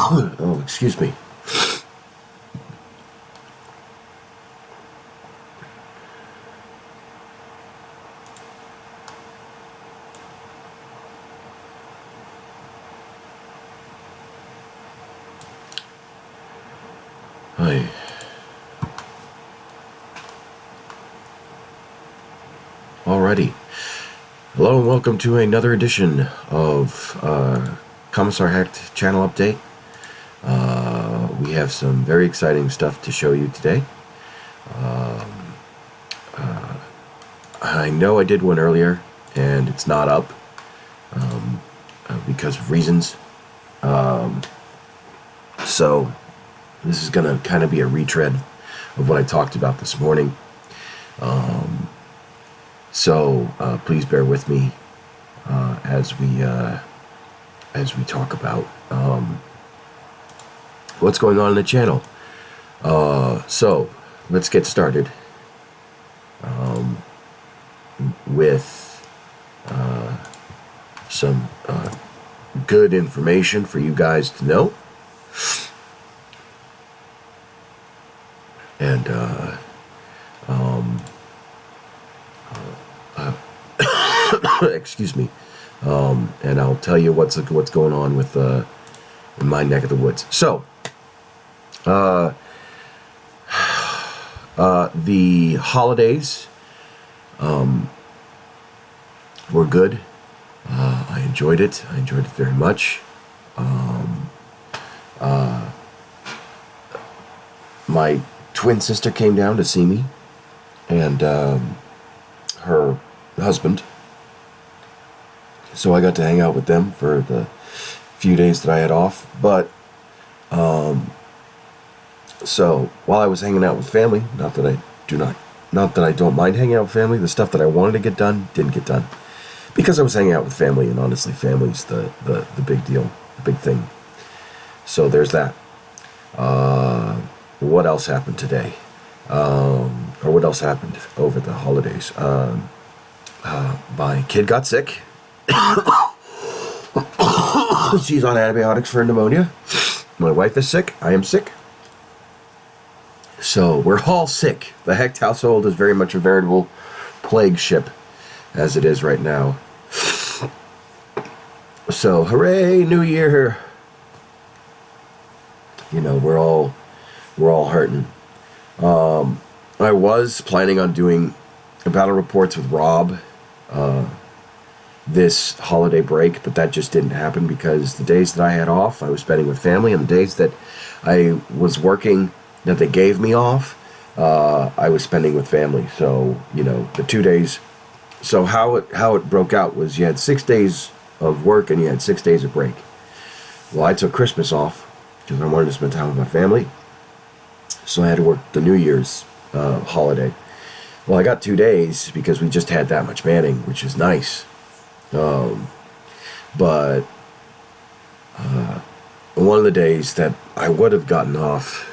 Oh, excuse me. Hi. Alrighty. Hello and welcome to another edition of Commissar Hecht channel update. We have some very exciting stuff to show you today. I know I did one earlier and it's not up because of reasons. So this is going to kind of be a retread of what I talked about this morning. So please bear with me as we talk about what's going on in the channel. So let's get started with some good information for you guys to know. And excuse me, and I'll tell you what's going on with in my neck of the woods. So the holidays were good. I enjoyed it very much. My twin sister came down to see me, and her husband. So I got to hang out with them for the few days that I had off. But so while I was hanging out with family, not that I don't mind hanging out with family, the stuff that I wanted to get done didn't get done because I was hanging out with family, and honestly, family's the big deal, the big thing. So there's that. What else happened today? Or what else happened over the holidays? My kid got sick. She's on antibiotics for pneumonia. My wife is sick. I am sick. So we're all sick. The Hecht household is very much a veritable plague ship, as it is right now. So hooray, New Year! You know, we're all hurting. I was planning on doing battle reports with Rob this holiday break, but that just didn't happen because the days that I had off, I was spending with family, and the days that I was working, that they gave me off, I was spending with family. So, you know, the 2 days. So how it broke out was you had 6 days of work and you had 6 days of break. Well, I took Christmas off because I wanted to spend time with my family. So I had to work the New Year's holiday. Well, I got 2 days because we just had that much manning, which is nice. But one of the days that I would have gotten off,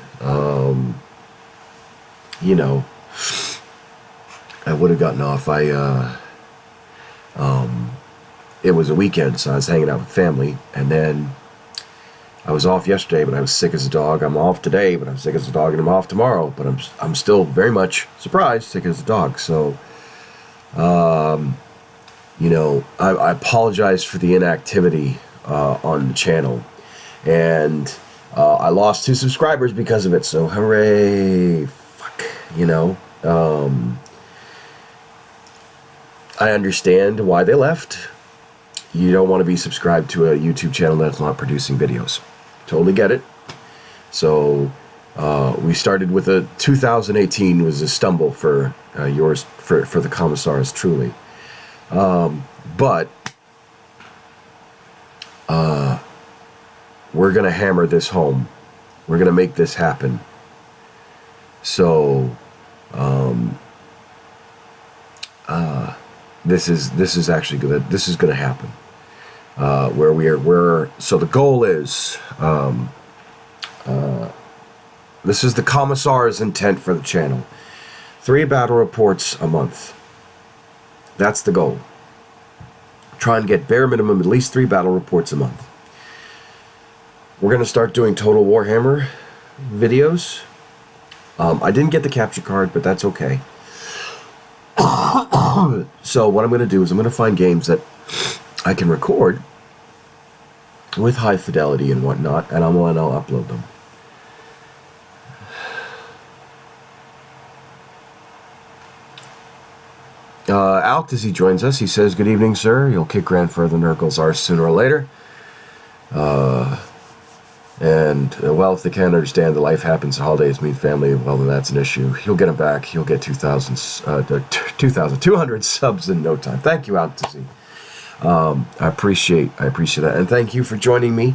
you know, I would have gotten off. It was a weekend, so I was hanging out with family, and then I was off yesterday, but I was sick as a dog. I'm off today, but I'm sick as a dog, and I'm off tomorrow, but I'm still very much surprised, sick as a dog. So, you know, I apologize for the inactivity on the channel, and I lost 2 subscribers because of it. So hooray! Fuck, you know. I understand why they left. You don't want to be subscribed to a YouTube channel that's not producing videos. Totally get it. So we started with 2018 was a stumble for yours, for the Commissars, truly. But we're going to hammer this home. We're going to make this happen. So this is actually good. This is going to happen. So the goal is, this is the Commissar's intent for the channel. 3 battle reports a month. That's the goal. Try and get bare minimum at least 3 battle reports a month. we're going to start doing Total Warhammer videos. I didn't get the capture card, but that's okay. So what I'm going to do is I'm going to find games that I can record with high fidelity and whatnot, and I'll upload them. Alk, as he joins us, he says, "Good evening, sir. You'll kick Grandfather Nurgle's arse sooner or later. Well, if they can't understand that life happens, holidays mean family, well, then that's an issue. He'll get him back. He'll get 2,200 subs in no time." Thank you, Alk. I appreciate that, and thank you for joining me.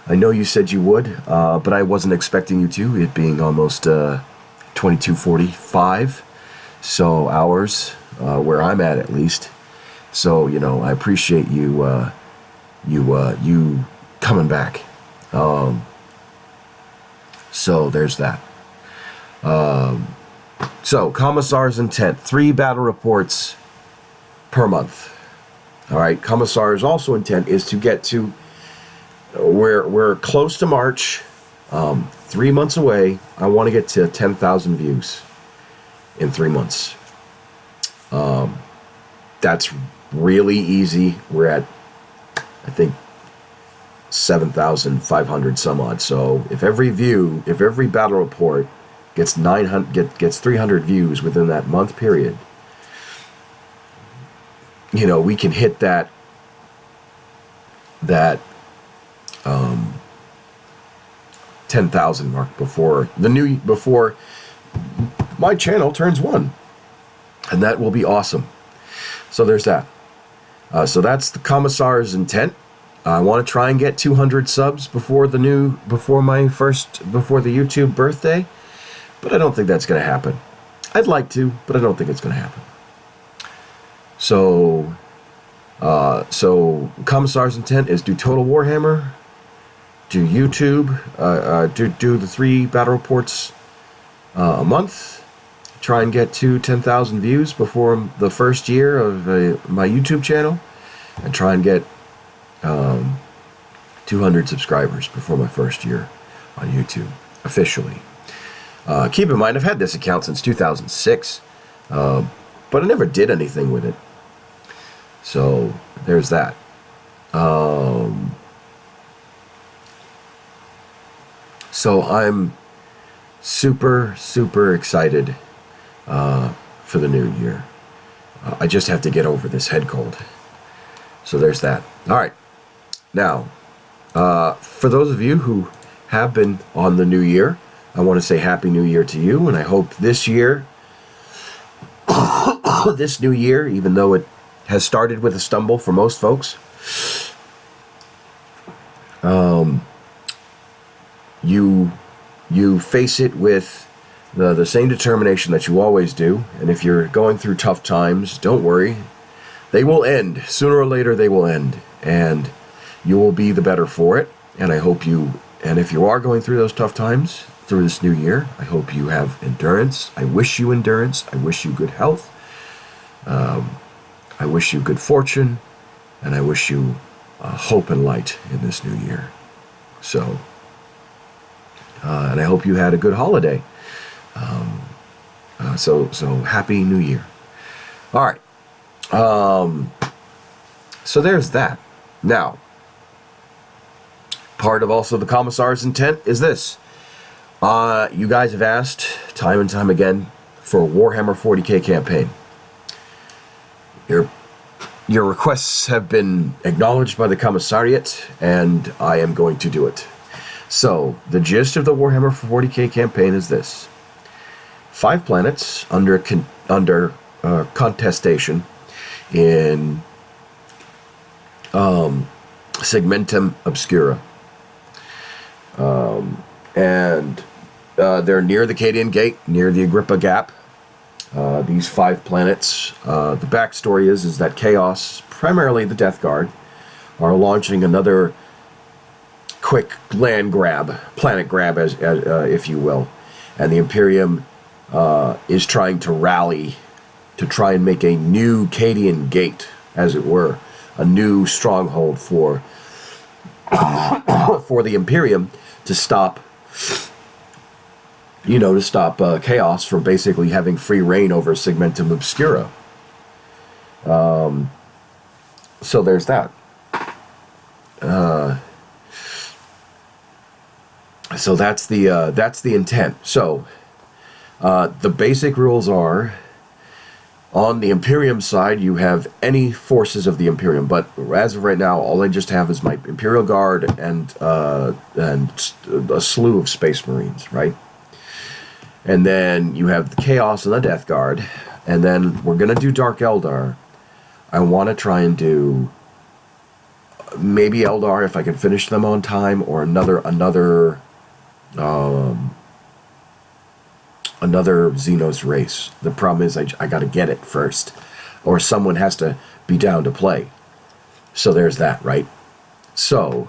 I know you said you would, but I wasn't expecting you to. It being almost 22:45, so hours. Where I'm at least. So, I appreciate you coming back. So there's that. So Commissar's intent, 3 battle reports per month. All right. Commissar's also intent is to get to, we're close to March, 3 months away. I want to get to 10,000 views in 3 months. That's really easy. We're at, I think, 7,500 some odd. So if every battle report gets 300 views within that month period, we can hit that 10,000 mark before my channel turns 1. And that will be awesome. So there's that. So that's the Commissar's intent. I want to try and get 200 subs before the YouTube birthday, but I don't think that's going to happen. I'd like to, but I don't think it's going to happen. So Commissar's intent is do Total Warhammer, do YouTube, do the 3 battle reports a month. Try and get to 10,000 views before the first year of my YouTube channel, and try and get 200 subscribers before my first year on YouTube officially. Keep in mind, I've had this account since 2006, but I never did anything with it. So there's that. So I'm super excited for the new year. I just have to get over this head cold. So there's that. All right. Now, for those of you who have been on the new year, I want to say Happy New Year to you, and I hope this year, this new year, even though it has started with a stumble for most folks, you face it with the same determination that you always do. And if you're going through tough times, don't worry. They will end. Sooner or later, they will end. And you will be the better for it. And I hope and if you are going through those tough times through this new year, I hope you have endurance. I wish you endurance. I wish you good health. I wish you good fortune. And I wish you hope and light in this new year. So, and I hope you had a good holiday. So Happy New Year. All right. So there's that. Now, part of also the Commissar's intent is this. You guys have asked time and time again for a Warhammer 40k campaign. Your requests have been acknowledged by the Commissariat, and I am going to do it. So, the gist of the Warhammer 40k campaign is this. 5 planets under contestation in Segmentum Obscura. And they're near the Cadian Gate, near the Agrippa Gap. These 5 planets, the backstory is that Chaos, primarily the Death Guard, are launching another quick land grab, planet grab, as if you will. And the Imperium is trying to rally to try and make a new Cadian Gate, as it were, a new stronghold for for the Imperium to stop, Chaos from basically having free reign over Segmentum Obscura. So there's that. So that's the intent. So the basic rules are, on the Imperium side, you have any forces of the Imperium, but as of right now, all I just have is my Imperial Guard and a slew of Space Marines, right? And then you have the Chaos and the Death Guard, and then we're gonna do Dark Eldar. I want to try and do maybe Eldar if I can finish them on time, or another Xenos race. The problem is I got to get it first, or someone has to be down to play. So there's that, right? So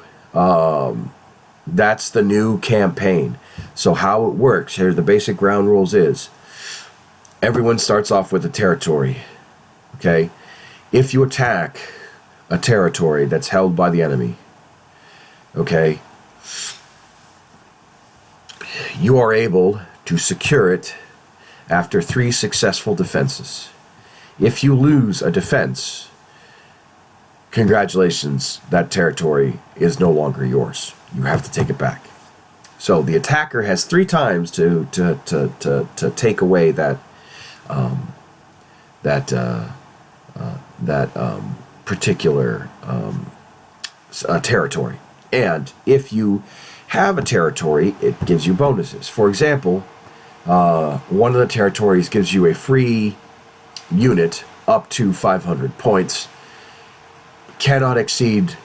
that's the new campaign. So how it works, here the basic ground rules is, everyone starts off with a territory, okay? If you attack a territory that's held by the enemy, okay, you are able to secure it after 3 successful defenses. If you lose a defense, congratulations, that territory is no longer yours. You have to take it back. So the attacker has 3 times to take away that particular territory. And if you have a territory, it gives you bonuses. For example, one of the territories gives you a free unit up to 500 points. Cannot exceed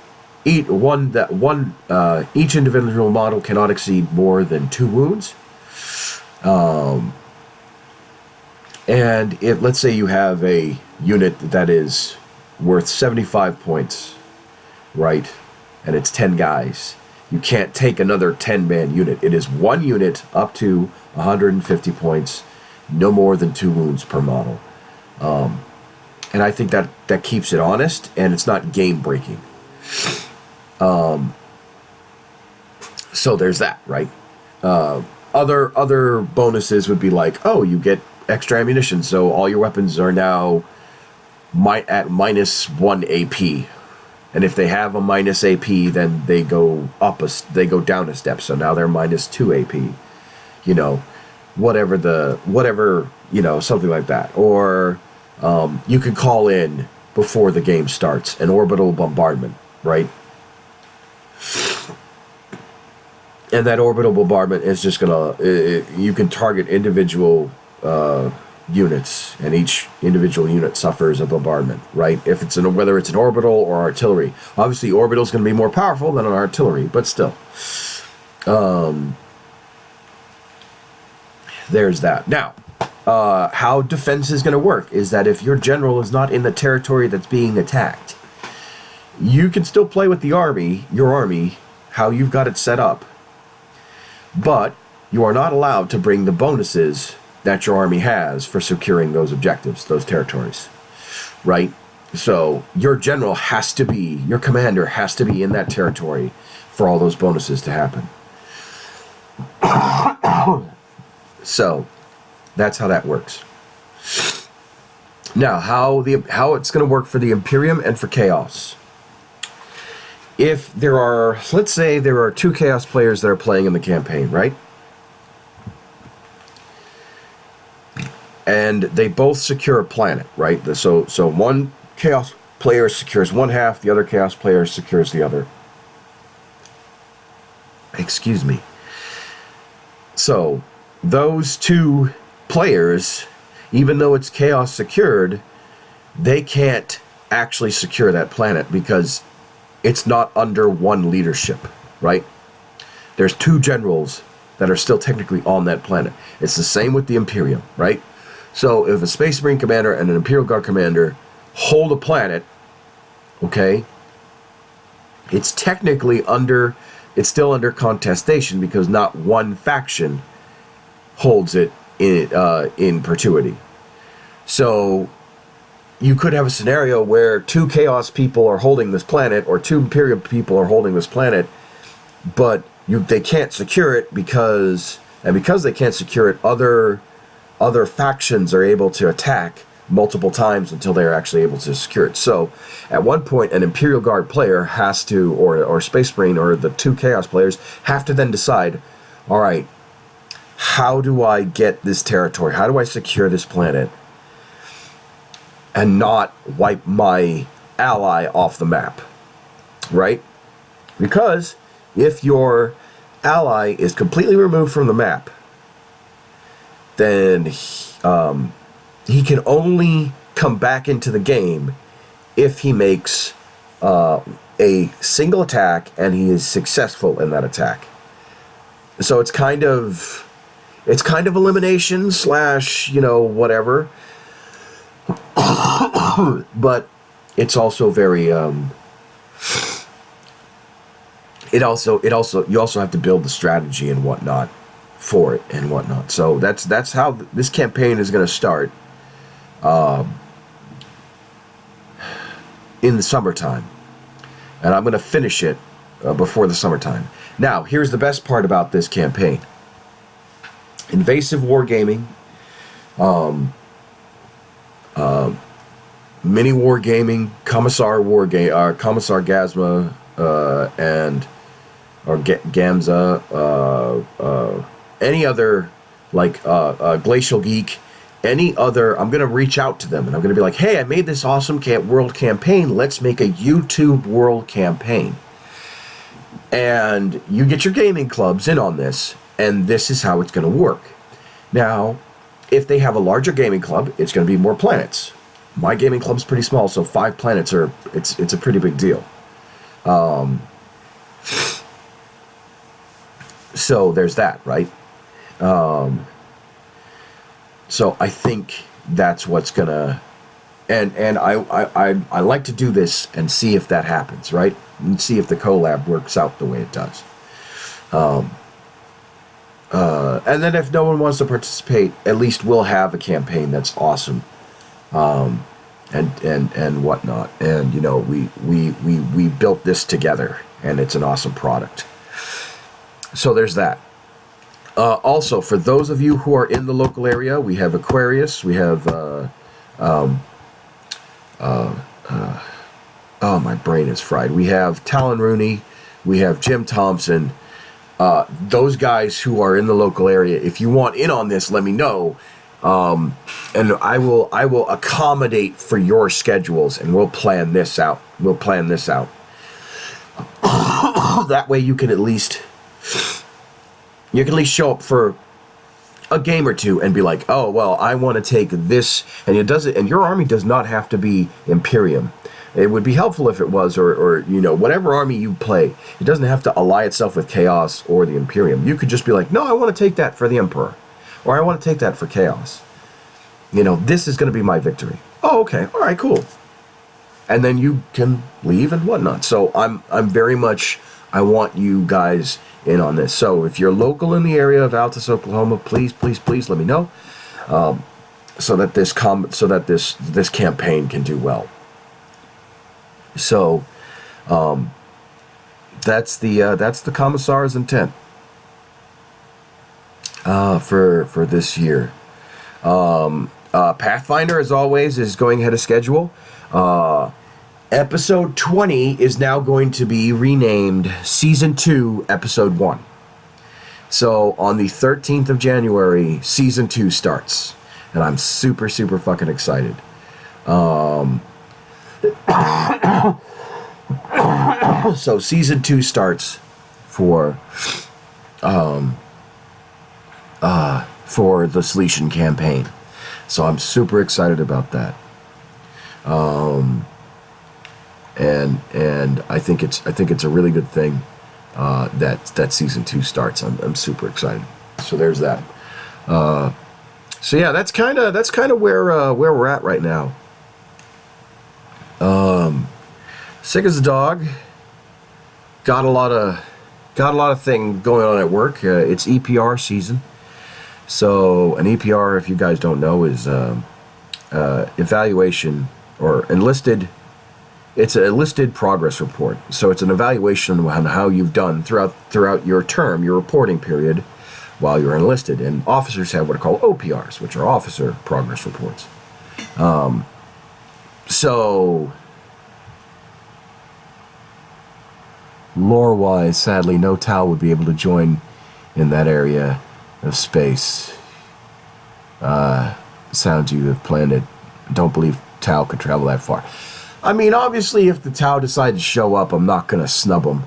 each individual model cannot exceed more than 2 wounds. And let's say you have a unit that is worth 75 points, right? And it's 10 guys. You can't take another 10-man unit. It is 1 unit up to 150 points, no more than 2 wounds per model. And I think that keeps it honest, and it's not game-breaking. So there's that, right? Other bonuses would be like, oh, you get extra ammunition, so all your weapons are now at -1 AP. And if they have a minus AP, then they go down a step. So now they're -2 AP. Whatever, something like that. Or you could call in before the game starts an orbital bombardment, right? And that orbital bombardment is just you can target individual units, and each individual unit suffers a bombardment, right? Whether it's an orbital or artillery. Obviously, orbital is going to be more powerful than an artillery, but still. There's that. Now, how defense is going to work is that if your general is not in the territory that's being attacked, you can still play with your army, how you've got it set up, but you are not allowed to bring the bonuses that your army has for securing those objectives, those territories, right? So your commander has to be in that territory for all those bonuses to happen. So that's how that works. Now, how it's going to work for the Imperium and for Chaos. If let's say there are 2 Chaos players that are playing in the campaign, right? And they both secure a planet, right? So one Chaos player secures one half, the other Chaos player secures the other. Excuse me. So those 2 players, even though it's Chaos secured, they can't actually secure that planet because it's not under one leadership, right? There's 2 generals that are still technically on that planet. It's the same with the Imperium, right? So if a Space Marine commander and an Imperial Guard commander hold a planet, okay, it's still under contestation because not one faction holds it in perpetuity. So you could have a scenario where 2 Chaos people are holding this planet, or 2 Imperial people are holding this planet, but they can't secure it because they can't secure it, other factions are able to attack multiple times until they're actually able to secure it. So at one point, an Imperial Guard player has to, or Space Marine, or the 2 Chaos players have to then decide, all right, how do I get this territory? How do I secure this planet and not wipe my ally off the map, right? Because if your ally is completely removed from the map, then he can only come back into the game if he makes a single attack and he is successful in that attack. So it's kind of elimination / whatever. But it's also very you also have to build the strategy and whatnot for it and whatnot. So that's how this campaign is going to start in the summertime, and I'm going to finish it before the summertime. Now, here's the best part about this campaign: invasive wargaming, mini wargaming, Commissar Commissar Gasma, Gamza, any other, like Glacial Geek, any other. I'm gonna reach out to them and I'm gonna be like, hey, I made this awesome world campaign. Let's make a YouTube world campaign. And you get your gaming clubs in on this, and this is how it's gonna work. Now, if they have a larger gaming club, it's gonna be more planets. My gaming club's pretty small, so 5 planets it's a pretty big deal. So there's that, right? So I think that's what's gonna, and I like to do this and see if that happens, right? And see if the collab works out the way it does. And then if no one wants to participate, at least we'll have a campaign that's awesome, and whatnot. And we built this together, and it's an awesome product. So there's that. Also, for those of you who are in the local area, we have Aquarius, we have oh, my brain is fried. We have Talon Rooney, we have Jim Thompson. Those guys who are in the local area, if you want in on this, let me know, and I will accommodate for your schedules, and we'll plan this out. That way you can at least show up for a game or two and be like, oh, well, I want to take this, and and your army does not have to be Imperium. It would be helpful if it was, or whatever army you play. It doesn't have to ally itself with Chaos or the Imperium. You could just be like, no, I want to take that for the Emperor, or I want to take that for Chaos. This is going to be my victory. Oh, okay, all right, cool. And then you can leave and whatnot. So I'm very much, I want you guys in on this. So if you're local in the area of Altus, Oklahoma, please let me know, so that this campaign can do well. So that's the Commissar's intent for this year. Pathfinder, as always, is going ahead of schedule. Episode 20 is now going to be renamed Season 2, Episode 1. So on the 13th of January, Season 2 starts. And I'm super, super fucking excited. So Season 2 starts for the Solisian Campaign. So I'm super excited about that. And I think it's a really good thing that Season 2 starts. I'm super excited. So there's that. So yeah, that's kind of where we're at right now. Sick as a dog. Got a lot of thing going on at work. It's EPR season. So an EPR, if you guys don't know, is evaluation or enlisted. It's an enlisted progress report. So it's an evaluation on how you've done throughout your term, your reporting period, while you're enlisted. And officers have what are called OPRs, which are officer progress reports. So, lore-wise, sadly, no Tau would be able to join in that area of space. Sounds you have planned it. Don't believe Tau could travel that far. I mean, obviously, if the Tau decide to show up, I'm not going to snub them.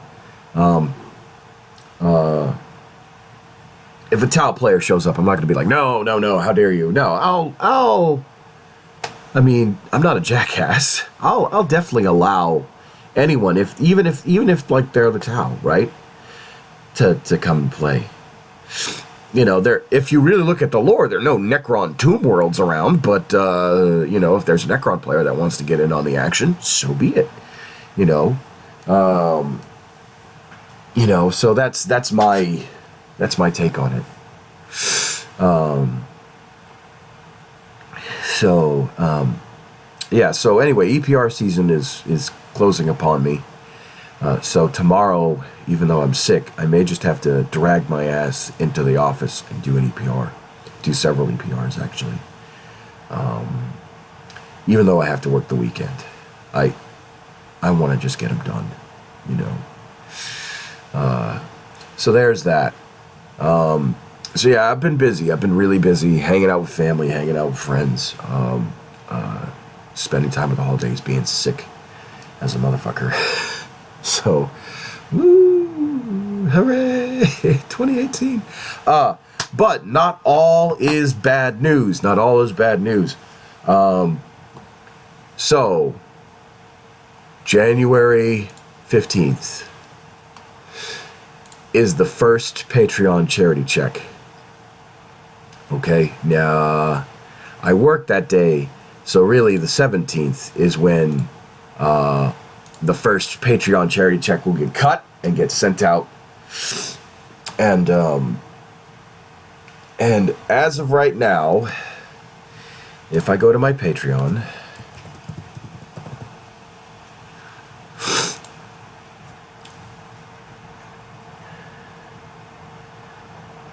If a Tau player shows up, I'm not going to be like, no, how dare you? No, I mean, I'm not a jackass. I'll definitely allow anyone, even if like they're the Tau, right, to come and play. You know, if you really look at the lore, there are no Necron tomb worlds around, but, you know, if there's a Necron player that wants to get in on the action, so be it. You know, so that's my take on it. Yeah, so anyway, EPR season is closing upon me. So tomorrow, even though I'm sick, I may just have to drag my ass into the office and do an EPR. Do several EPRs, actually. Even though I have to work the weekend. I want to just get them done, you know. So there's that. So yeah, I've been busy. I've been really busy, hanging out with family, hanging out with friends, spending time with the holidays, being sick as a motherfucker. So, woo, hooray, 2018. But not all is bad news. Not all is bad news. So, January 15th is the first Patreon charity check. Okay, now, I worked that day, so really the 17th is when the first Patreon charity check will get cut and get sent out. And as of right now, if I go to my Patreon,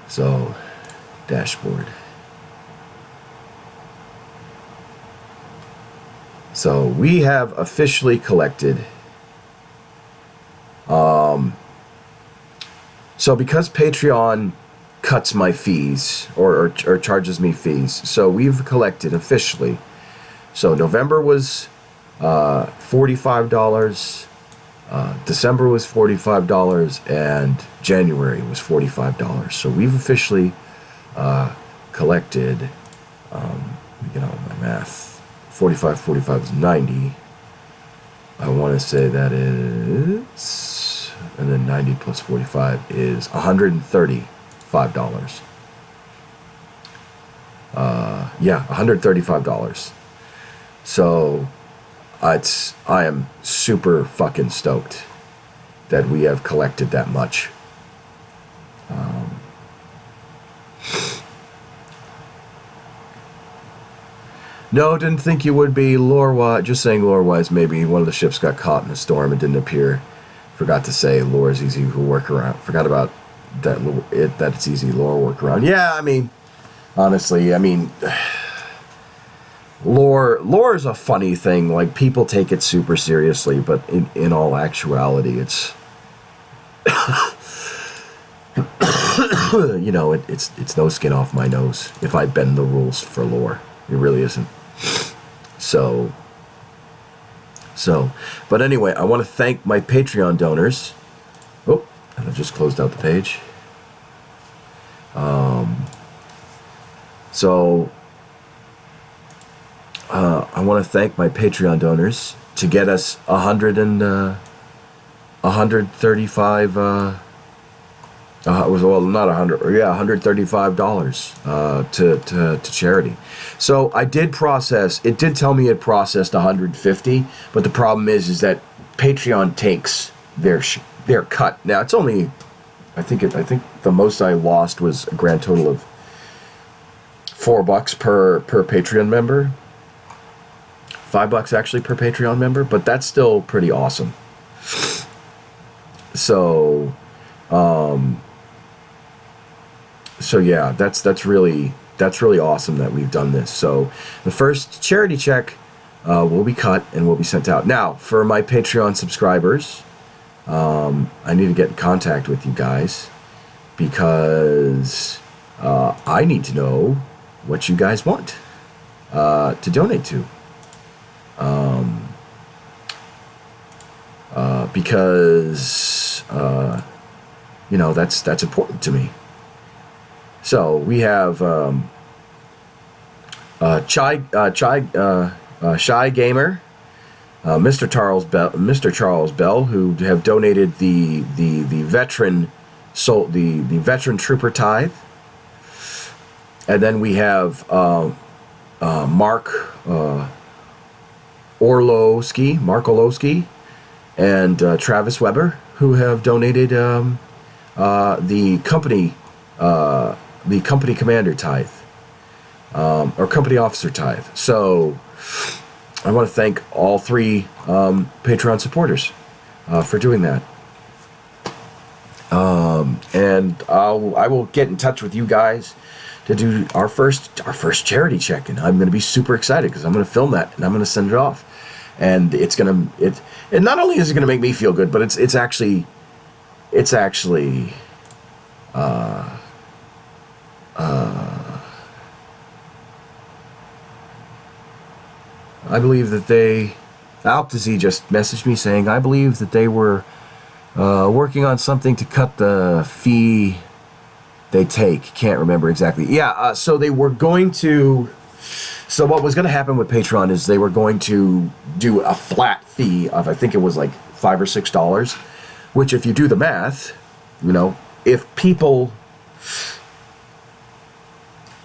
so dashboard. So we have officially collected. So because Patreon cuts my fees or charges me fees, so we've collected officially. So November was $45, December was $45, and January was $45. So we've officially collected. Let me get on my math. 45 is 90. I want to say that is, and then 90 plus 45 is $135. Yeah, $135. So I am super fucking stoked that we have collected that much. No, didn't think you would be. Lore-wise, just saying lore-wise, maybe one of the ships got caught in a storm and didn't appear. Forgot to say lore is easy to work around. Forgot about that it's easy lore work around. Yeah, I mean, honestly, I mean, lore is a funny thing. Like, people take it super seriously, but in all actuality, it's you know, it's no skin off my nose if I bend the rules for lore. It really isn't. So, but anyway, I want to thank my Patreon donors. Oh, and I just closed out the page. I want to thank my Patreon donors to get us $135. Well, not 100. Yeah, $135 to charity. So I did process. It did tell me it processed 150, but the problem is that Patreon takes their cut. Now it's only, I think the most I lost was a grand total of $4 per Patreon member. $5 actually per Patreon member, but that's still pretty awesome. So, so yeah, that's really awesome that we've done this. So the first charity check will be cut and will be sent out. Now, for my Patreon subscribers, I need to get in contact with you guys because I need to know what you guys want to donate to. Because you know, that's important to me. So we have Shy Gamer, Mr. Charles Bell, who have donated the veteran the veteran trooper tithe, and then we have Mark Orlowski, and Travis Weber, who have donated the company commander tithe, or company officer tithe. So I want to thank all three Patreon supporters for doing that. And I will get in touch with you guys to do our first charity check, and I'm going to be super excited because I'm going to film that and I'm going to send it off. And and not only is it going to make me feel good, but it's actually I believe that Alctazy just messaged me saying I believe that they were working on something to cut the fee they take. Can't remember exactly. Yeah, so they were going to. So what was going to happen with Patreon is they were going to do a flat fee of, I think it was like $5 or $6, which if you do the math, you know, if their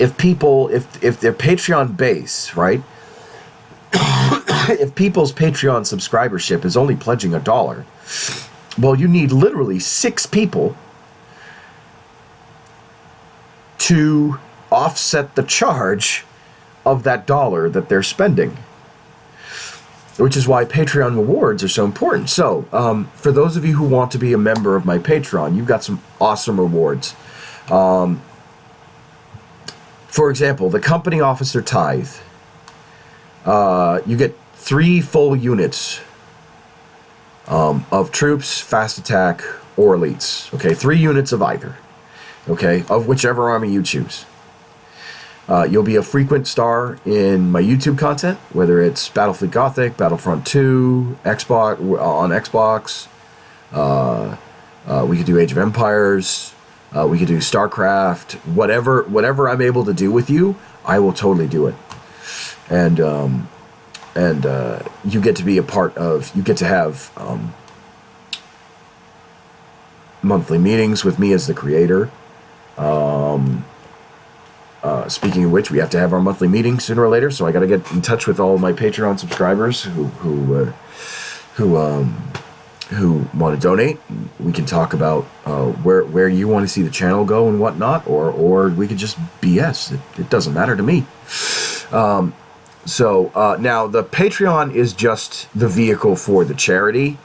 Patreon base, right? If people's Patreon subscribership is only pledging $1, well, you need literally 6 people to offset the charge of that dollar that they're spending, which is why Patreon rewards are so important. So for those of you who want to be a member of my Patreon, you've got some awesome rewards. For example, the company officer tithe, you get 3 full units of troops, fast attack, or elites. Okay, 3 units of either. Okay, of whichever army you choose. You'll be a frequent star in my YouTube content, whether it's Battlefleet Gothic, Battlefront 2, Xbox on Xbox. We could do Age of Empires. We could do StarCraft. Whatever I'm able to do with you, I will totally do it. And you get to be a part of. You get to have monthly meetings with me as the creator. Speaking of which, we have to have our monthly meeting sooner or later, so I got to get in touch with all of my Patreon subscribers who want to donate. We can talk about where you want to see the channel go and whatnot, or we could just BS. It doesn't matter to me. So now the Patreon is just the vehicle for the charity.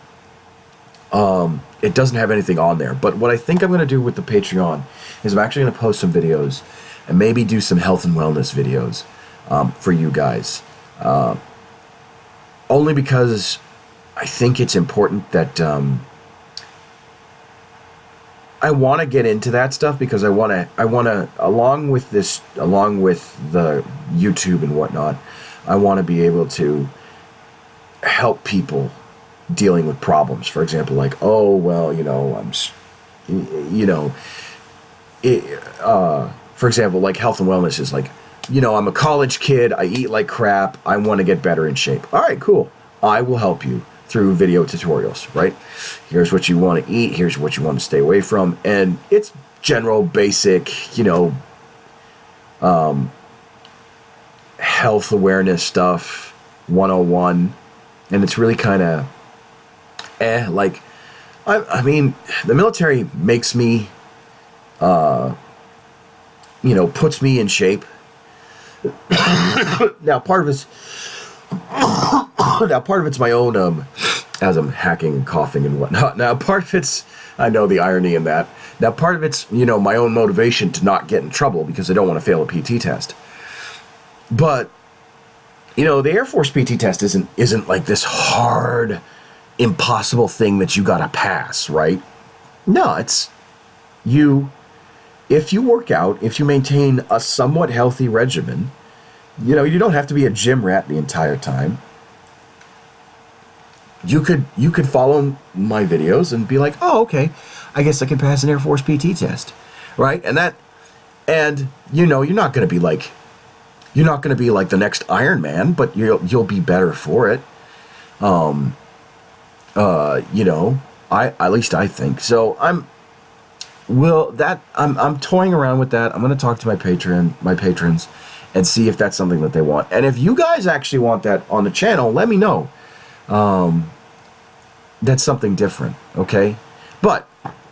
It doesn't have anything on there, but what I think I'm going to do with the Patreon is I'm actually going to post some videos and maybe do some health and wellness videos for you guys. Only because I think it's important that I want to get into that stuff, because I want to along with the YouTube and whatnot, I want to be able to help people dealing with problems. For example, like, oh well, for example, like health and wellness is like, I'm a college kid, I eat like crap, I want to get better in shape. All right, cool. I will help you through video tutorials, right? Here's what you want to eat, here's what you want to stay away from, and it's general basic, health awareness stuff 101, and it's really kind of like, I mean, the military makes me puts me in shape. Now, part of it's now part of it's my own, as I'm hacking and coughing and whatnot. Now part of it's, I know the irony in that. Now part of it's, you know, my own motivation to not get in trouble because I don't want to fail a PT test. But, you know, the Air Force PT test isn't like this hard, impossible thing that you gotta pass, right? No, it's if you work out, if you maintain a somewhat healthy regimen, you know, you don't have to be a gym rat the entire time. You could follow my videos and be like, oh, okay, I guess I can pass an Air Force PT test, right? And you know, you're not gonna be like the next Iron Man, but you'll be better for it. You know, at least I think so. I'm toying around with that. I'm gonna talk to my patrons, and see if that's something that they want. And if you guys actually want that on the channel, let me know. That's something different, okay? But,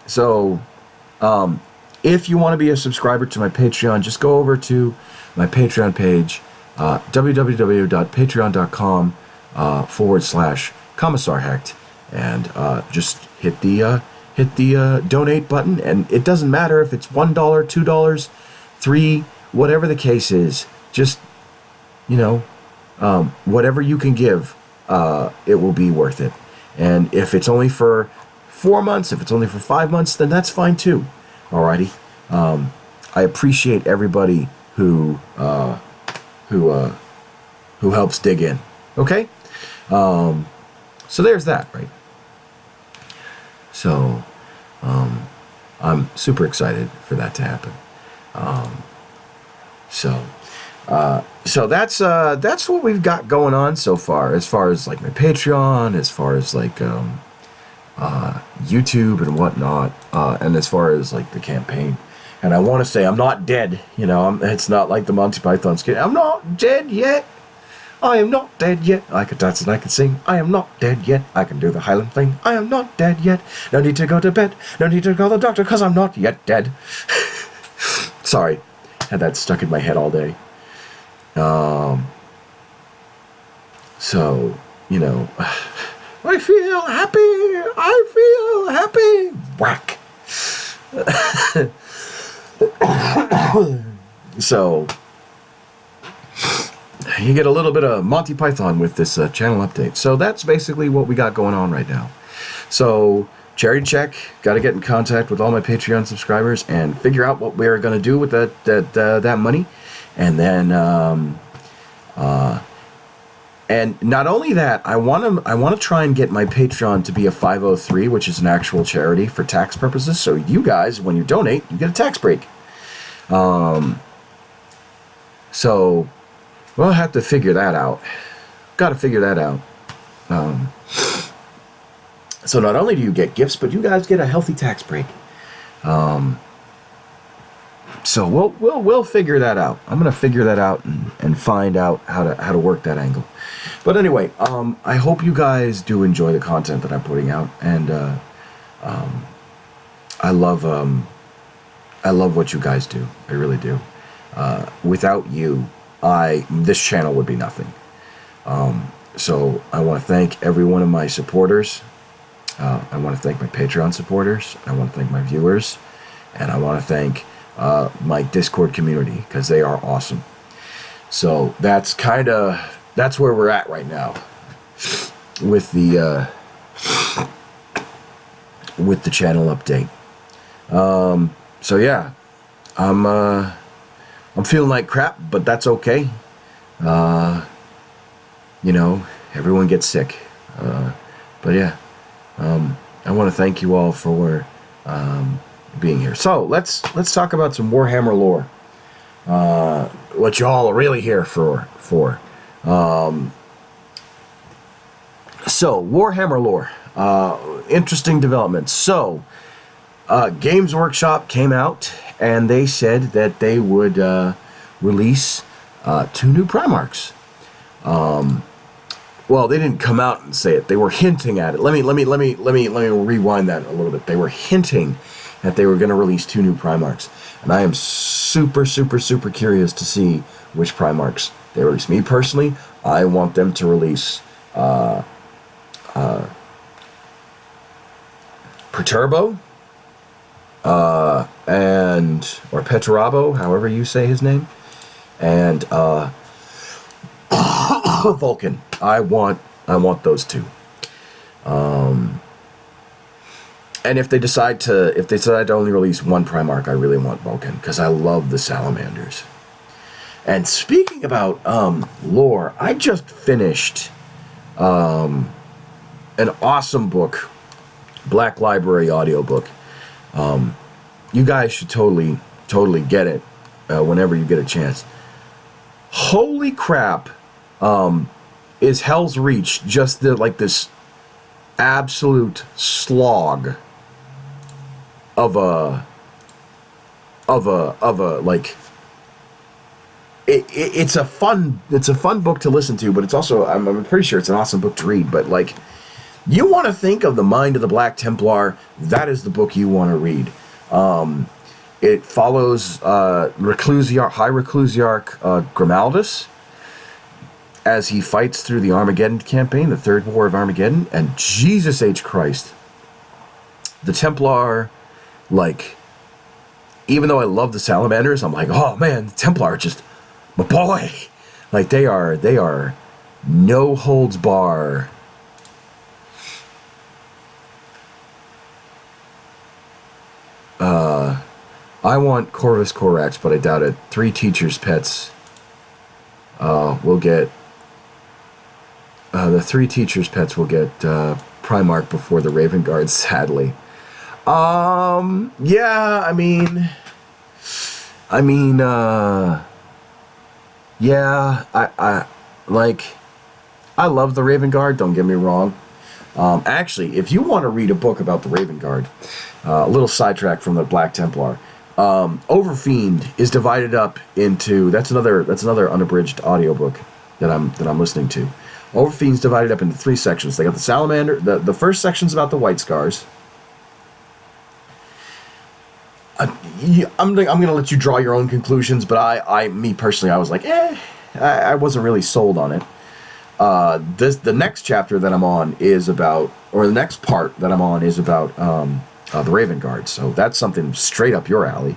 so, if you want to be a subscriber to my Patreon, just go over to my Patreon page, www.patreon.com/Commissar Hecht, and just hit the donate button. And it doesn't matter if it's $1, $2, $3, whatever the case is. Just, you know, whatever you can give, it will be worth it. And if it's only for 4 months, if it's only for 5 months, then that's fine too. Alrighty. I appreciate everybody who helps dig in. Okay. So there's that, right? So, I'm super excited for that to happen. So that's what we've got going on so far, as far as like my Patreon, as far as like YouTube and whatnot, and as far as like the campaign. And I want to say I'm not dead, you know. It's not like the Monty Python skit. I'm not dead yet. I am not dead yet. I can dance and I can sing. I am not dead yet. I can do the Highland thing. I am not dead yet. No need to go to bed. No need to call the doctor, because I'm not yet dead. Sorry, had that stuck in my head all day. So, you know, I feel happy. I feel happy. Whack. So, you get a little bit of Monty Python with this channel update. So that's basically what we got going on right now. So, charity check. Got to get in contact with all my Patreon subscribers and figure out what we're going to do with that money. And then, and not only that, I want to try and get my Patreon to be a 503, which is an actual charity for tax purposes. So you guys, when you donate, you get a tax break. So we'll have to figure that out. Got to figure that out. So not only do you get gifts, but you guys get a healthy tax break. So we'll figure that out. I'm gonna figure that out and find out how to work that angle. But anyway, I hope you guys do enjoy the content that I'm putting out, and I love what you guys do. I really do. Without you, this channel would be nothing. So I want to thank every one of my supporters. I want to thank my Patreon supporters. I want to thank my viewers, and I want to thank my Discord community, because they are awesome. So that's where we're at right now with the channel update. So yeah, I'm feeling like crap, but that's okay. You know, everyone gets sick. But yeah, I want to thank you all for being here. So let's talk about some Warhammer lore. What y'all are really here for. So Warhammer lore. Interesting developments. So Games Workshop came out and they said that they would release 2 new Primarchs. Well, they didn't come out and say it. They were hinting at it. Let me rewind that a little bit. They were hinting that they were going to release 2 new Primarchs, and I am super curious to see which Primarchs they release. Me personally, I want them to release Perturbo, or Petrabo, however you say his name, and Vulcan. I want those two. And if they decide to only release one Primarch, I really want Vulcan, because I love the Salamanders. And speaking about lore, I just finished an awesome book, Black Library audiobook. You guys should totally get it whenever you get a chance. Holy crap, is Hell's Reach just this absolute slog of a like, it's a fun book to listen to, but it's also, I'm pretty sure it's an awesome book to read. But like, you want to think of the mind of the Black Templar, that is the book you want to read. It follows High Reclusiarch Grimaldus as he fights through the Armageddon campaign, the Third War of Armageddon, and Jesus H. Christ, the Templar, like, even though I love the Salamanders, I'm like, oh man, the Templar are just my boy. Like, they are no holds bar. I want Corvus Corax, but I doubt it. 3 Teachers' Pets will get... the 3 Teachers' Pets will get Primarch before the Raven Guard, sadly. Yeah, I mean, yeah, I love the Raven Guard, don't get me wrong. Actually, if you want to read a book about the Raven Guard, a little sidetrack from the Black Templar, Overfiend is divided up into, that's another unabridged audiobook that I'm listening to. Overfiend's divided up into 3 sections. They got the Salamander, the first section's about the White Scars. I'm going to let you draw your own conclusions, but me personally, I was like, I wasn't really sold on it. The next chapter that I'm on is about, or the next part that I'm on is about the Raven Guard. So that's something straight up your alley.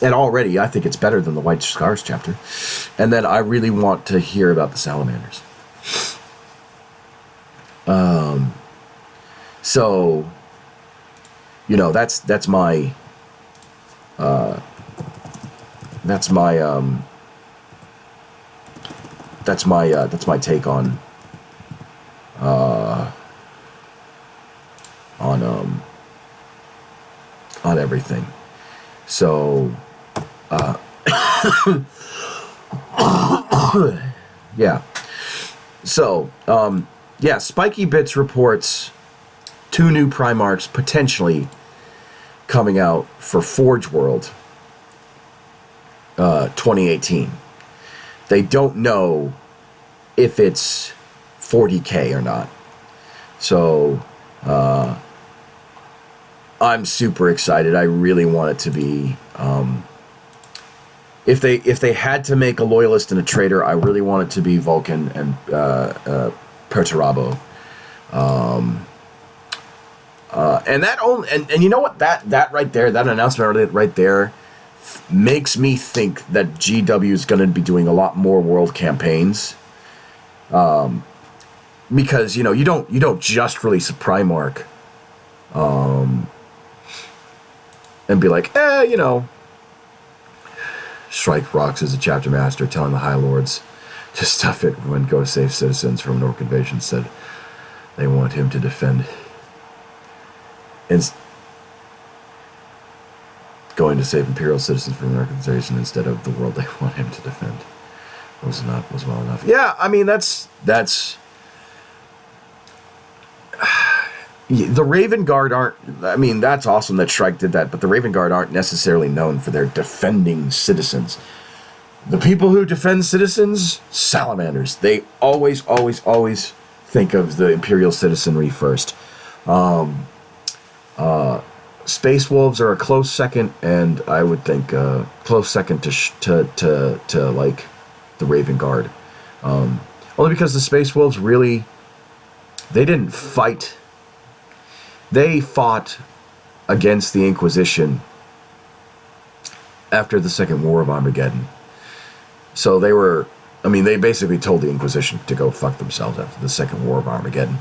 And already, I think it's better than the White Scars chapter. And then I really want to hear about the Salamanders. So, you know, that's my take on everything. So, yeah. So, yeah, Spiky Bits reports 2 new Primarchs potentially coming out for Forge World 2018. They don't know if it's 40k or not. So, I'm super excited. I really want it to be... If they had to make a loyalist and a traitor, I really want it to be Vulcan and Perturabo. And that only, and you know what, that right there, that announcement right there makes me think that GW is going to be doing a lot more world campaigns. Because, you know, you don't just release a Primarch and be like, you know, Shrike Rocks is a chapter master telling the High Lords to stuff it when Go Save Citizens from an Orc invasion said they want him to defend. Going to save Imperial citizens from an organization instead of the world they want him to defend was well enough. Yeah, I mean that's the Raven Guard aren't. I mean, that's awesome that Shrike did that, but the Raven Guard aren't necessarily known for their defending citizens. The people who defend citizens, Salamanders. They always think of the Imperial citizenry first. Space Wolves are a close second, and I would think close second to like the Raven Guard. Only because the Space Wolves really, they didn't fight. They fought against the Inquisition after the Second War of Armageddon. So they were, I mean, they basically told the Inquisition to go fuck themselves after the Second War of Armageddon.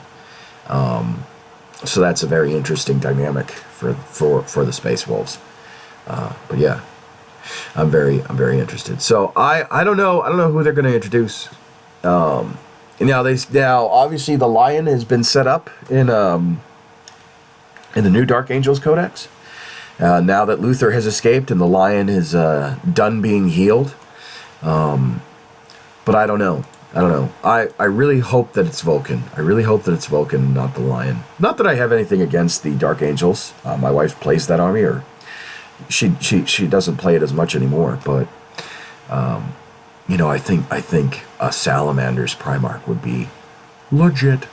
So that's a very interesting dynamic for the Space Wolves. But yeah, I'm very interested. So I don't know who they're going to introduce. Now obviously the Lion has been set up in the new Dark Angels Codex. Now that Luther has escaped and the Lion is done being healed. But I don't know. I really hope that it's Vulcan. I really hope that it's Vulcan, not the Lion. Not that I have anything against the Dark Angels. My wife plays that army, or she doesn't play it as much anymore. But I think a Salamander's Primarch would be legit.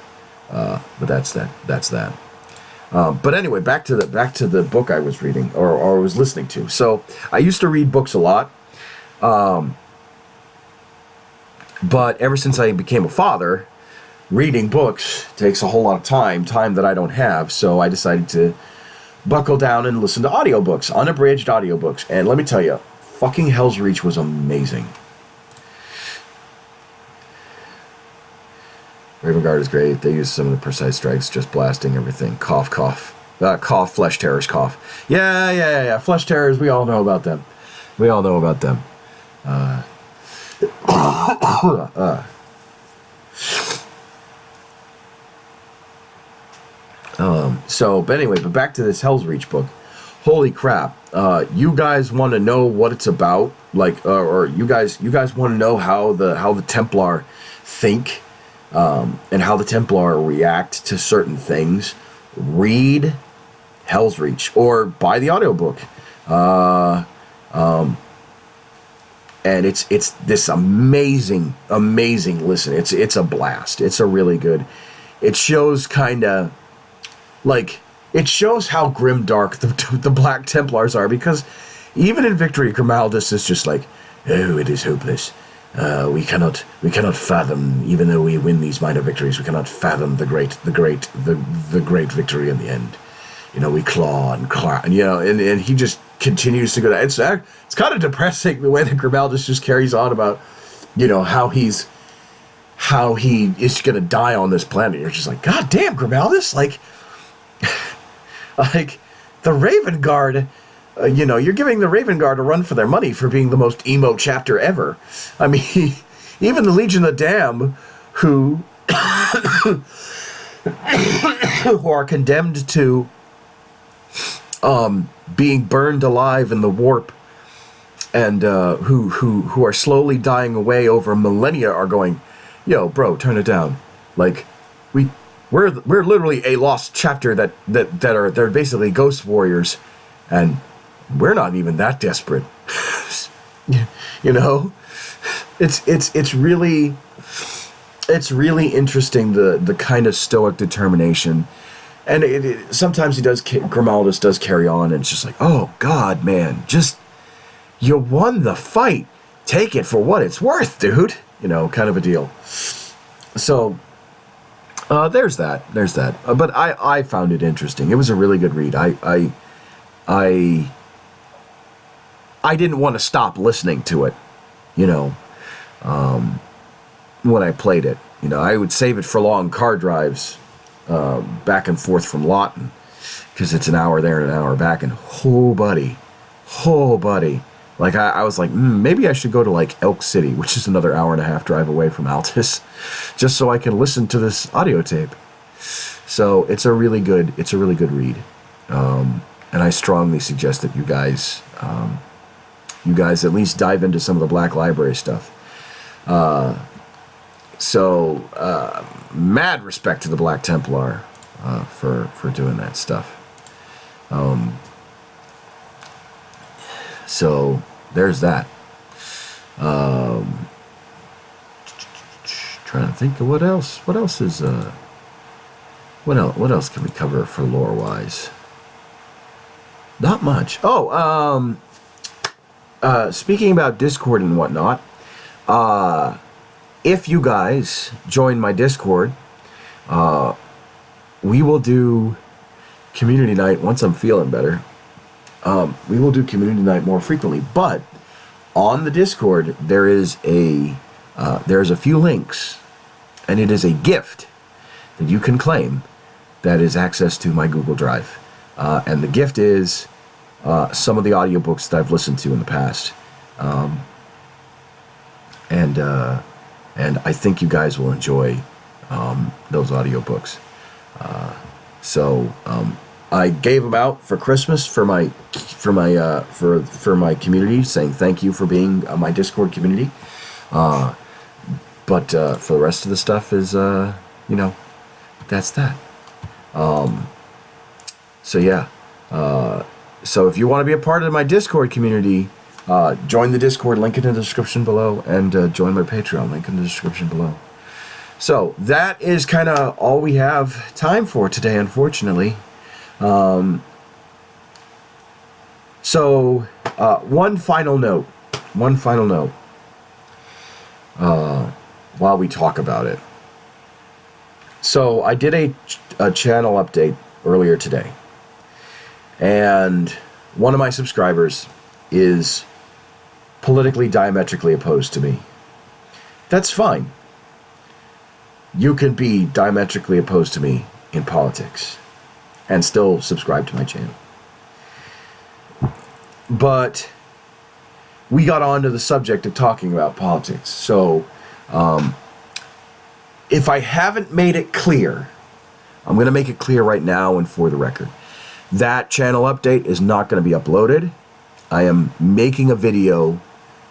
But that's that. But anyway, back to the book I was reading or was listening to. So I used to read books a lot. But ever since I became a father, reading books takes a whole lot of time that I don't have. So I decided to buckle down and listen to audiobooks, unabridged audiobooks. And let me tell you, fucking Hell's Reach was amazing. Raven Guard is great. They use some of the precise strikes, just blasting everything. Cough, cough. Cough, Flesh Terrors, cough. Yeah. Flesh Terrors, we all know about them. But back to this Hell's Reach book. Holy crap. You guys want to know what it's about? Or you guys want to know how the Templar think, and how the Templar react to certain things? Read Hell's Reach or buy the audiobook. And it's this amazing listen. It's a blast. It's a really good. It shows it shows how grimdark the Black Templars are, because even in victory, Grimaldus is just like, oh, it is hopeless. We cannot fathom, even though we win these minor victories, we cannot fathom the great victory in the end. We claw and claw, and he just continues to go down. It's kind of depressing the way that Grimaldus just carries on about, how he is going to die on this planet. You're just like, God damn, Grimaldus, like the Raven Guard, you're giving the Raven Guard a run for their money for being the most emo chapter ever. I mean, even the Legion of the Damned, who are condemned to being burned alive in the warp, and who are slowly dying away over millennia, are going, yo, bro, turn it down. Like, we're literally a lost chapter they're basically ghost warriors, and we're not even that desperate. It's really interesting, the kind of stoic determination. And sometimes Grimaldus does carry on, and it's just like, oh, God, man, just, you won the fight. Take it for what it's worth, dude. Kind of a deal. So, there's that. But I found it interesting. It was a really good read. I didn't want to stop listening to it, when I played it. I would save it for long car drives, back and forth from Lawton, because it's an hour there and an hour back, and oh buddy, like I was like, maybe I should go to like Elk City, which is another hour and a half drive away from Altus, just so I can listen to this audio tape. So it's a really good read, and I strongly suggest that you guys at least dive into some of the Black Library stuff. So, mad respect to the Black Templar for doing that stuff. So, there's that. Trying to think of what else. What else is what else can we cover for lore wise? Not much. Speaking about Discord and whatnot, if you guys join my Discord, we will do community night once I'm feeling better. We will do community night more frequently, but on the Discord there's a few links, and it is a gift that you can claim that is access to my Google Drive, and the gift is some of the audiobooks that I've listened to in the past, and I think you guys will enjoy those audiobooks. So I gave them out for Christmas for my community, saying thank you for being my Discord community. But for the rest of the stuff is that's that. So yeah. So if you want to be a part of my Discord community, join the Discord, link in the description below, and join my Patreon, link in the description below. So that is kind of all we have time for today, unfortunately. One final note while we talk about it. So I did a channel update earlier today, and one of my subscribers is politically diametrically opposed to me. That's fine. You can be diametrically opposed to me in politics and still subscribe to my channel. But we got on to the subject of talking about politics. So if I haven't made it clear, I'm going to make it clear right now and for the record. That channel update is not going to be uploaded. I am making a video,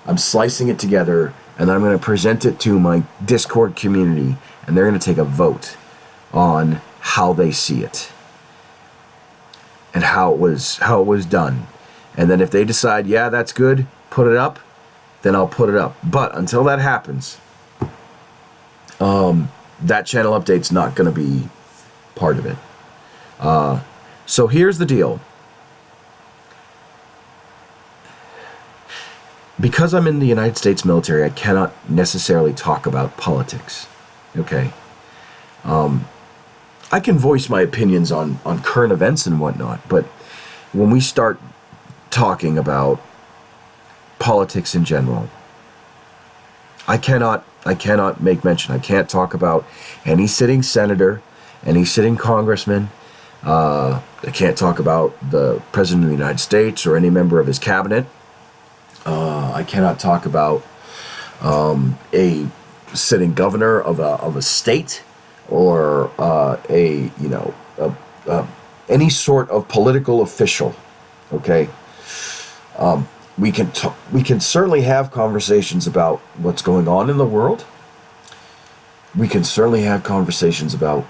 I'm slicing it together, and then I'm going to present it to my Discord community, and they're going to take a vote on how they see it and how it was done. And then if they decide, yeah, that's good, put it up, then I'll put it up. But until that happens, that channel update's not going to be part of it. So here's the deal. Because I'm in the United States military, I cannot necessarily talk about politics. Okay? I can voice my opinions on current events and whatnot, but when we start talking about politics in general, I cannot make mention. I can't talk about any sitting senator, any sitting congressman. I can't talk about the President of the United States or any member of his cabinet. I cannot talk about a sitting governor of a state or any sort of political official. Okay, we can certainly have conversations about what's going on in the world. We can certainly have conversations about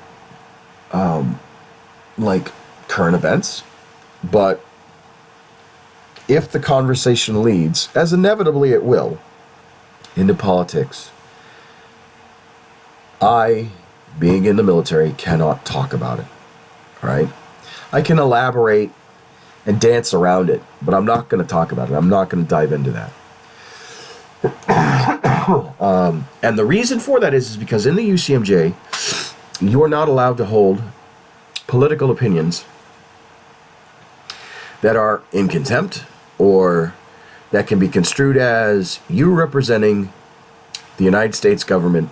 like current events, but if the conversation leads, as inevitably it will, into politics, I, being in the military, cannot talk about it. All right? I can elaborate and dance around it, but I'm not going to talk about it. I'm not going to dive into that. And the reason for that is because in the UCMJ, you're not allowed to hold political opinions that are in contempt or that can be construed as you representing the United States government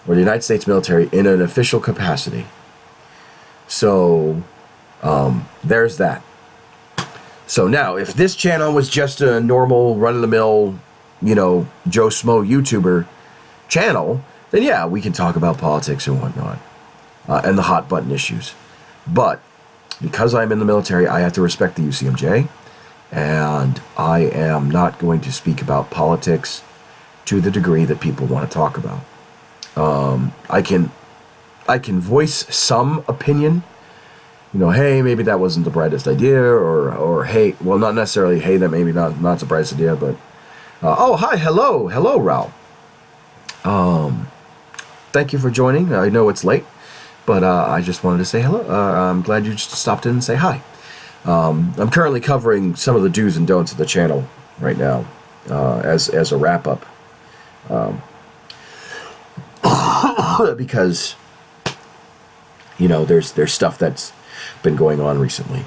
or the United States military in an official capacity. So there's that. So now, if this channel was just a normal run-of-the-mill, Joe Schmo YouTuber channel, then yeah, we can talk about politics and whatnot, and the hot button issues. But because I'm in the military, I have to respect the UCMJ, and I am not going to speak about politics to the degree that people want to talk about. I can voice some opinion. Hey, maybe that wasn't the brightest idea, or hey, well, not necessarily, hey, that maybe not the brightest idea, but oh, hi, hello, Raul. Thank you for joining. I know it's late, but I just wanted to say hello. I'm glad you just stopped in and say hi. I'm currently covering some of the do's and don'ts of the channel right now, as a wrap up. because, you know, there's stuff that's been going on recently.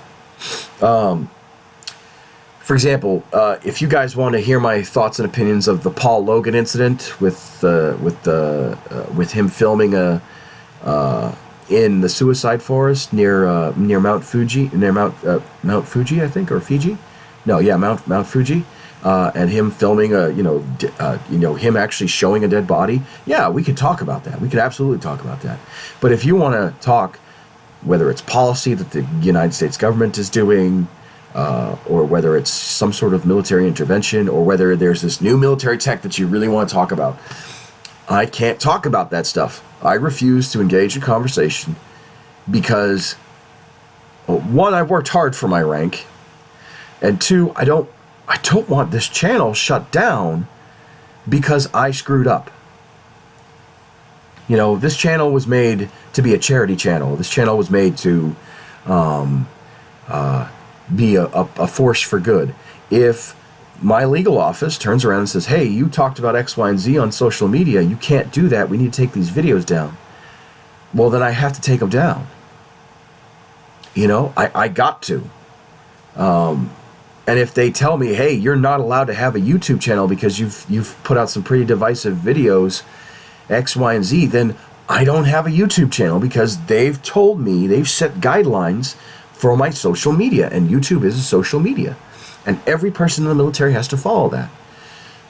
For example, if you guys want to hear my thoughts and opinions of the Paul Logan incident with him filming in the suicide forest near Mount Fuji, Mount Fuji, I think, or Fiji, Mount Fuji, and him filming him actually showing a dead body. Yeah, we could talk about that. We could absolutely talk about that. But if you want to talk, whether it's policy that the United States government is doing, or whether it's some sort of military intervention, or whether there's this new military tech that you really want to talk about, I can't talk about that stuff. I refuse to engage in conversation because, one, I've worked hard for my rank, and two, I don't want this channel shut down because I screwed up. You know, this channel was made to be a charity channel. This channel was made to be a force for good. If my legal office turns around and says, hey, you talked about X, Y, and Z on social media, you can't do that, we need to take these videos down, well, then I have to take them down. You know, I got to. And if they tell me, hey, you're not allowed to have a YouTube channel because you've put out some pretty divisive videos, X, Y, and Z, then I don't have a YouTube channel because they've told me, they've set guidelines for my social media, and YouTube is a social media. And every person in the military has to follow that.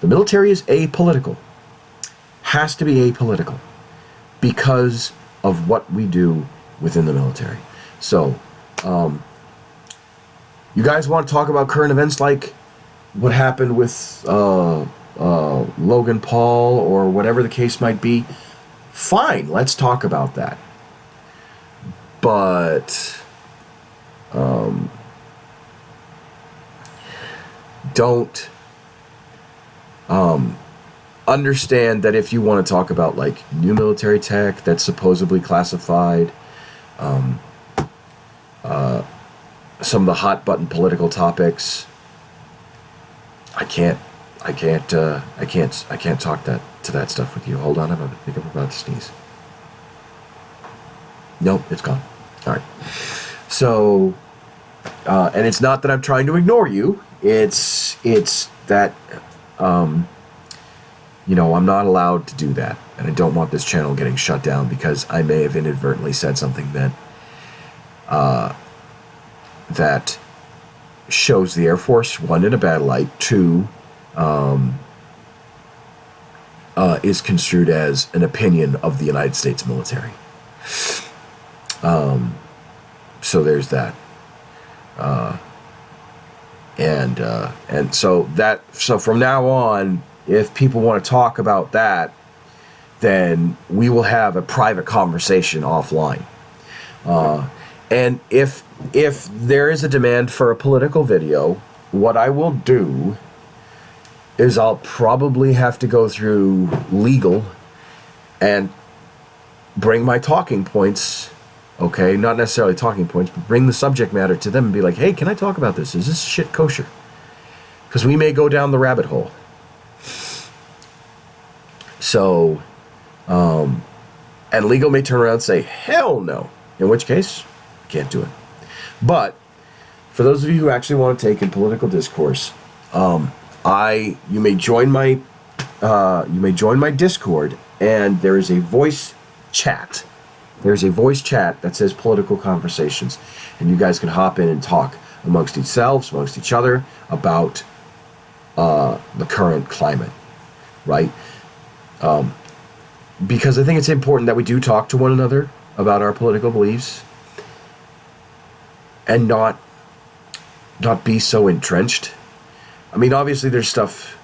The military is apolitical. Has to be apolitical because of what we do within the military. So, you guys want to talk about current events like what happened with Logan Paul or whatever the case might be? Fine, let's talk about that. But don't understand that if you want to talk about like new military tech that's supposedly classified, some of the hot button political topics, I can't talk to that stuff with you. Hold on, I think I'm about to sneeze. Nope, it's gone. All right. So, and it's not that I'm trying to ignore you. It's that, you know, I'm not allowed to do that. And I don't want this channel getting shut down because I may have inadvertently said something that shows the Air Force, one, in a bad light, two, is construed as an opinion of the United States military. So there's that. And so from now on, if people want to talk about that, then we will have a private conversation offline. And if there is a demand for a political video, what I will do is I'll probably have to go through legal and bring my talking points, okay, not necessarily talking points, but bring the subject matter to them and be like, hey, can I talk about this? Is this shit kosher? Because we may go down the rabbit hole. So, and legal may turn around and say, hell no, in which case, can't do it. But for those of you who actually want to take in political discourse, you may join my Discord, and there is a voice chat. There's a voice chat that says political conversations, and you guys can hop in and talk amongst yourselves, amongst each other about the current climate, right? Because I think it's important that we do talk to one another about our political beliefs and not be so entrenched. I mean, obviously there's stuff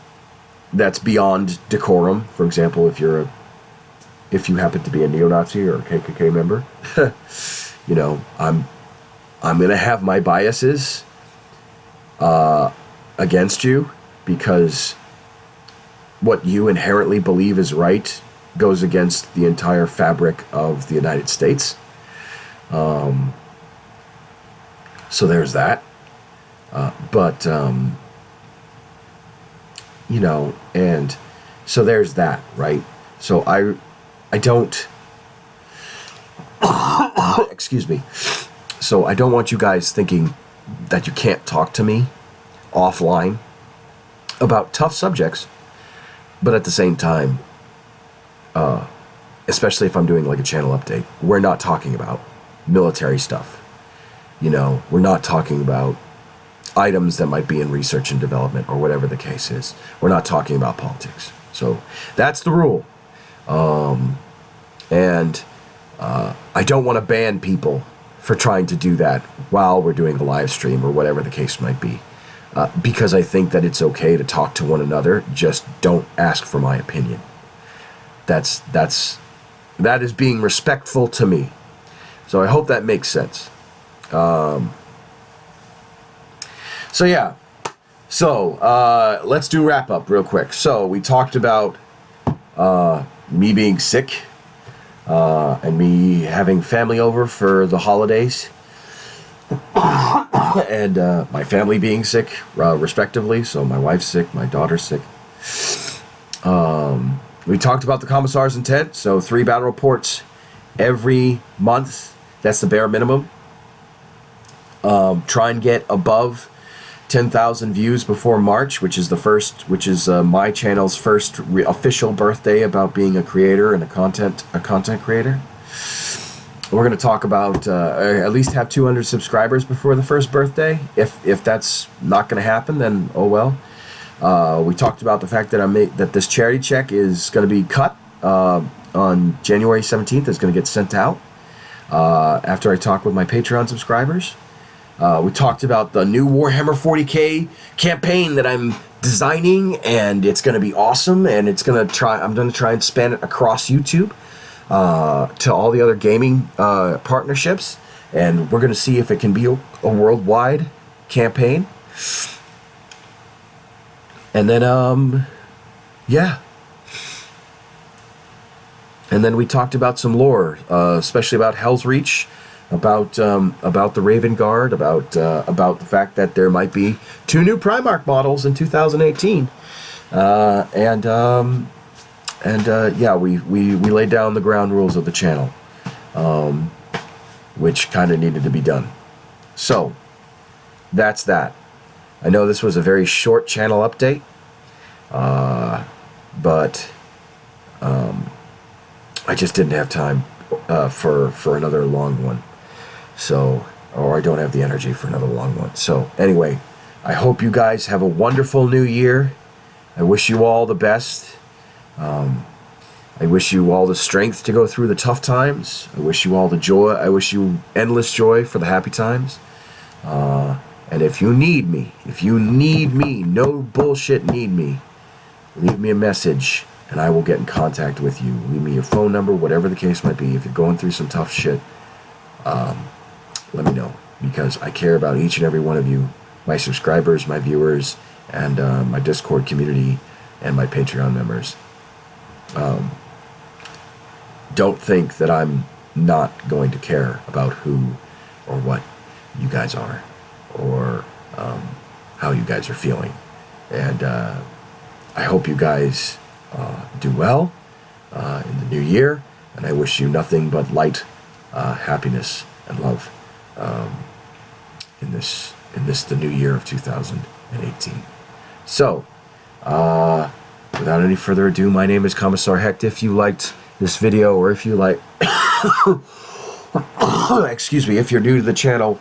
that's beyond decorum. For example, if you happen to be a neo-Nazi or a KKK member, you know, I'm going to have my biases against you because what you inherently believe is right goes against the entire fabric of the United States. So there's that. You know, and so there's that, right? So I I don't, excuse me. So I don't want you guys thinking that you can't talk to me offline about tough subjects, but at the same time, especially if I'm doing like a channel update, we're not talking about military stuff. You know, we're not talking about items that might be in research and development or whatever the case is. We're not talking about politics. So that's the rule. And I don't want to ban people for trying to do that while we're doing a live stream or whatever the case might be. Because I think that it's okay to talk to one another. Just don't ask for my opinion. That is being respectful to me. So I hope that makes sense. So yeah, so let's do wrap up real quick. So we talked about me being sick and me having family over for the holidays, and my family being sick, respectively. So my wife's sick, my daughter's sick. We talked about the Commissar's intent. So 3 battle reports every month. That's the bare minimum. Try and get above 10,000 views before March, which is my channel's first official birthday about being a creator and a content creator. We're going to talk about at least have 200 subscribers before the first birthday. If that's not going to happen, then oh well. We talked about the fact that this charity check is going to be cut on January 17th. It's going to get sent out after I talk with my Patreon subscribers. We talked about the new Warhammer 40K campaign that I'm designing, and it's going to be awesome, and I'm going to try and span it across YouTube to all the other gaming partnerships, and we're going to see if it can be a worldwide campaign. And then, yeah. And then we talked about some lore, especially about Hell's Reach, about the Raven Guard, about the fact that there might be 2 new Primarch models in 2018, yeah, we laid down the ground rules of the channel, which kind of needed to be done. So that's that. I know this was a very short channel update, but I just didn't have time for another long one. So, or I don't have the energy for another long one. So anyway, I hope you guys have a wonderful new year. I wish you all the best. I wish you all the strength to go through the tough times. I wish you all the joy. I wish you endless joy for the happy times. And if you need me, no bullshit need me, leave me a message and I will get in contact with you. Leave me your phone number, whatever the case might be. If you're going through some tough shit, let me know, because I care about each and every one of you, my subscribers, my viewers, and my Discord community, and my Patreon members. Don't think that I'm not going to care about who or what you guys are, or how you guys are feeling. And I hope you guys do well in the new year, and I wish you nothing but light, happiness, and love in this the new year of 2018. So, without any further ado, my name is Commissar Hecht. If you liked this video, or if you like, excuse me, if you're new to the channel,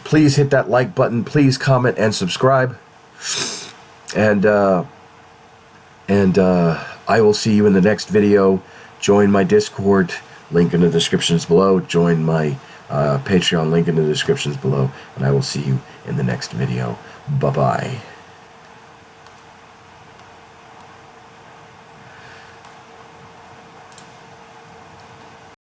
please hit that like button. Please comment and subscribe. And I will see you in the next video. Join my Discord, link in the descriptions below. Join my Patreon, link in the descriptions below. And I will see you in the next video. Bye-bye.